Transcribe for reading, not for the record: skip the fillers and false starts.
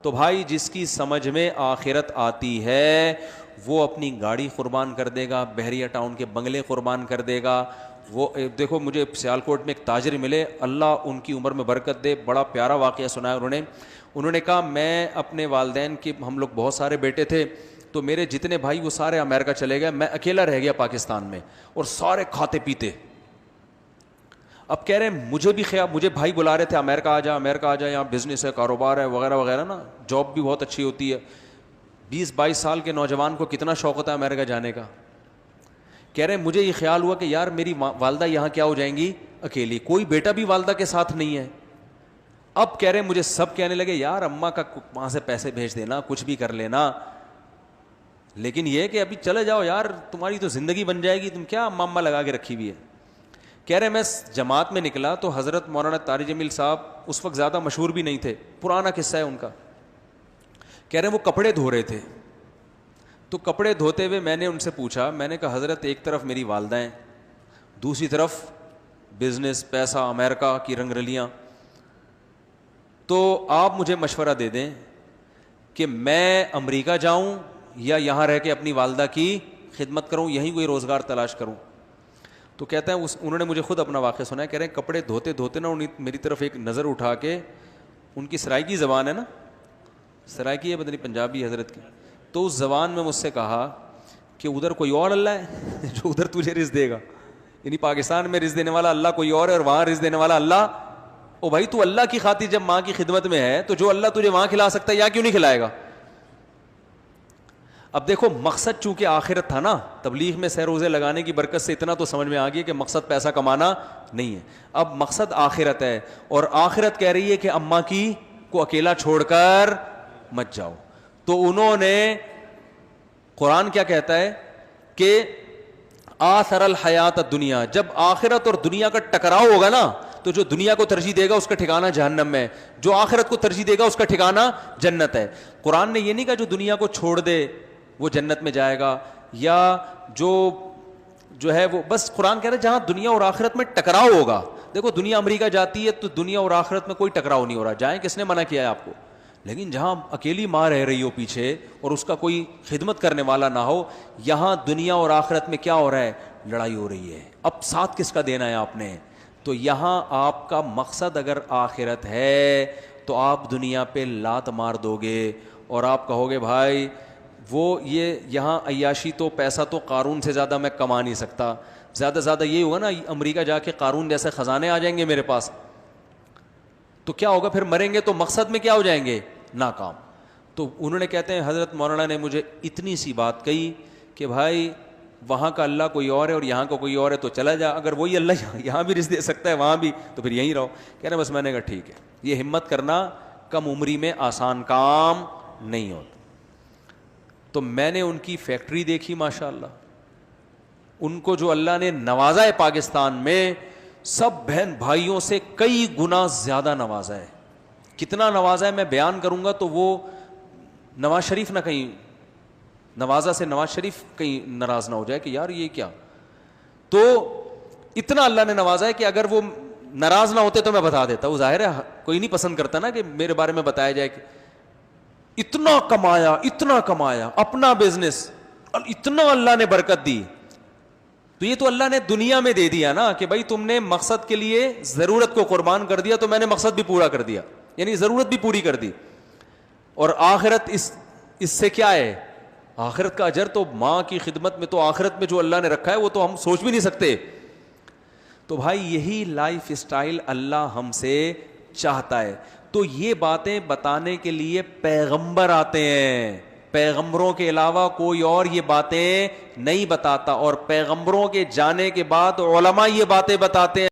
تو بھائی جس کی سمجھ میں آخرت آتی ہے وہ اپنی گاڑی قربان کر دے گا, بحریہ ٹاؤن کے بنگلے قربان کر دے گا. وہ دیکھو مجھے سیالکوٹ میں ایک تاجر ملے, اللہ ان کی عمر میں برکت دے, بڑا پیارا واقعہ سنایا انہوں نے کہا میں اپنے والدین کے, ہم لوگ بہت سارے بیٹے تھے, تو میرے جتنے بھائی وہ سارے امریکہ چلے گئے, میں اکیلا رہ گیا پاکستان میں, اور سارے کھاتے پیتے. اب کہہ رہے ہیں مجھے بھی خیال, مجھے بھائی بلا رہے تھے امریکہ آ جا, یہاں بزنس ہے, کاروبار ہے وغیرہ وغیرہ نا, جاب بھی بہت اچھی ہوتی ہے. 20-22 سال کے نوجوان کو کتنا شوق ہوتا ہے امریکہ جانے کا. کہہ رہے ہیں مجھے یہ خیال ہوا کہ یار میری والدہ یہاں کیا ہو جائیں گی اکیلی, کوئی بیٹا بھی والدہ کے ساتھ نہیں ہے. اب کہہ رہے ہیں مجھے سب کہنے لگے یار اماں کا وہاں سے پیسے بھیج دینا, کچھ بھی کر لینا, لیکن یہ کہ ابھی چلے جاؤ یار, تمہاری تو زندگی بن جائے گی, تم کیا اماں لگا کے رکھی ہوئی ہے. کہہ رہے میں جماعت میں نکلا تو حضرت مولانا طارق جمیل صاحب اس وقت زیادہ مشہور بھی نہیں تھے, پرانا قصہ ہے ان کا. کہہ رہے ہیں وہ کپڑے دھو رہے تھے, تو کپڑے دھوتے ہوئے میں نے ان سے پوچھا, میں نے کہا حضرت ایک طرف میری والدہ ہیں, دوسری طرف بزنس, پیسہ, امریکہ کی رنگ رلیاں, تو آپ مجھے مشورہ دے دیں کہ میں امریکہ جاؤں یا یہاں رہ کے اپنی والدہ کی خدمت کروں, یہیں کوئی روزگار تلاش کروں. تو کہتا ہے انہوں نے مجھے خود اپنا واقعہ سنایا. کہہ رہے ہیں کپڑے دھوتے دھوتے نا میری طرف ایک نظر اٹھا کے, ان کی سرائیکی زبان ہے نا, سرائیکی ہے پتہ نہیں پنجابی حضرت کی, تو اس زبان میں مجھ سے کہا کہ ادھر کوئی اور اللہ ہے جو ادھر تجھے رزق دے گا, یعنی پاکستان میں رزق دینے والا اللہ کوئی اور ہے اور وہاں رزق دینے والا اللہ. او بھائی تو اللہ کی خاطر جب ماں کی خدمت میں ہے تو جو اللہ تجھے وہاں کھلا سکتا ہے یہاں کیوں نہیں کھلائے گا. اب دیکھو مقصد چونکہ آخرت تھا نا, تبلیغ میں سہ روزے لگانے کی برکت سے اتنا تو سمجھ میں آ گیا کہ مقصد پیسہ کمانا نہیں ہے, اب مقصد آخرت ہے, اور آخرت کہہ رہی ہے کہ اماں کی کو اکیلا چھوڑ کر مت جاؤ. تو انہوں نے, قرآن کیا کہتا ہے کہ آثر الحیات الدنیا, جب آخرت اور دنیا کا ٹکراؤ ہوگا نا تو جو دنیا کو ترجیح دے گا اس کا ٹھکانہ جہنم میں, جو آخرت کو ترجیح دے گا اس کا ٹھکانہ جنت ہے. قرآن نے یہ نہیں کہا جو دنیا کو چھوڑ دے وہ جنت میں جائے گا, یا جو ہے وہ, بس قرآن کہہ رہا ہے جہاں دنیا اور آخرت میں ٹکراؤ ہوگا. دیکھو دنیا امریکہ جاتی ہے تو دنیا اور آخرت میں کوئی ٹکراؤ نہیں ہو رہا, جائیں کس نے منع کیا ہے آپ کو, لیکن جہاں اکیلی ماں رہ رہی ہو پیچھے اور اس کا کوئی خدمت کرنے والا نہ ہو, یہاں دنیا اور آخرت میں کیا ہو رہا ہے, لڑائی ہو رہی ہے. اب ساتھ کس کا دینا ہے آپ نے. تو یہاں آپ کا مقصد اگر آخرت ہے تو آپ دنیا پہ لات مار دو گے اور آپ کہو گے بھائی وہ یہ یہاں عیاشی تو پیسہ تو قارون سے زیادہ میں کما نہیں سکتا, زیادہ سے زیادہ یہ ہوگا نا امریکہ جا کے قارون جیسے خزانے آ جائیں گے میرے پاس, تو کیا ہوگا, پھر مریں گے تو مقصد میں کیا ہو جائیں گے, ناکام. تو انہوں نے کہتے ہیں حضرت مولانا نے مجھے اتنی سی بات کہی کہ بھائی وہاں کا اللہ کوئی اور ہے اور یہاں کا کوئی اور ہے, تو چلا جا, اگر وہی اللہ یہاں بھی رزق دے سکتا ہے وہاں بھی تو پھر یہیں رہو. کہہ رہے بس میں نے کہا ٹھیک ہے, یہ ہمت کرنا کم عمری میں آسان کام نہیں ہوتا. تو میں نے ان کی فیکٹری دیکھی ماشاءاللہ, ان کو جو اللہ نے نوازا ہے پاکستان میں, سب بہن بھائیوں سے کئی گنا زیادہ نوازا ہے. کتنا نوازا ہے میں بیان کروں گا تو وہ نواز شریف نہ کہیں, نوازا سے نواز شریف کہیں ناراض نہ ہو جائے کہ یار یہ کیا. تو اتنا اللہ نے نوازا ہے کہ اگر وہ ناراض نہ ہوتے تو میں بتا دیتا. وہ ظاہر ہے کوئی نہیں پسند کرتا نا کہ میرے بارے میں بتایا جائے کہ اتنا کمایا اپنا بزنس, اتنا اللہ نے برکت دی. تو یہ تو اللہ نے دنیا میں دے دیا نا کہ بھائی تم نے مقصد کے لیے ضرورت کو قربان کر دیا تو میں نے مقصد بھی پورا کر دیا, یعنی ضرورت بھی پوری کر دی. اور آخرت اس سے کیا ہے, آخرت کا اجر تو ماں کی خدمت میں, تو آخرت میں جو اللہ نے رکھا ہے وہ تو ہم سوچ بھی نہیں سکتے. تو بھائی یہی لائف اسٹائل اللہ ہم سے چاہتا ہے. تو یہ باتیں بتانے کے لیے پیغمبر آتے ہیں, پیغمبروں کے علاوہ کوئی اور یہ باتیں نہیں بتاتا, اور پیغمبروں کے جانے کے بعد علماء یہ باتیں بتاتے ہیں.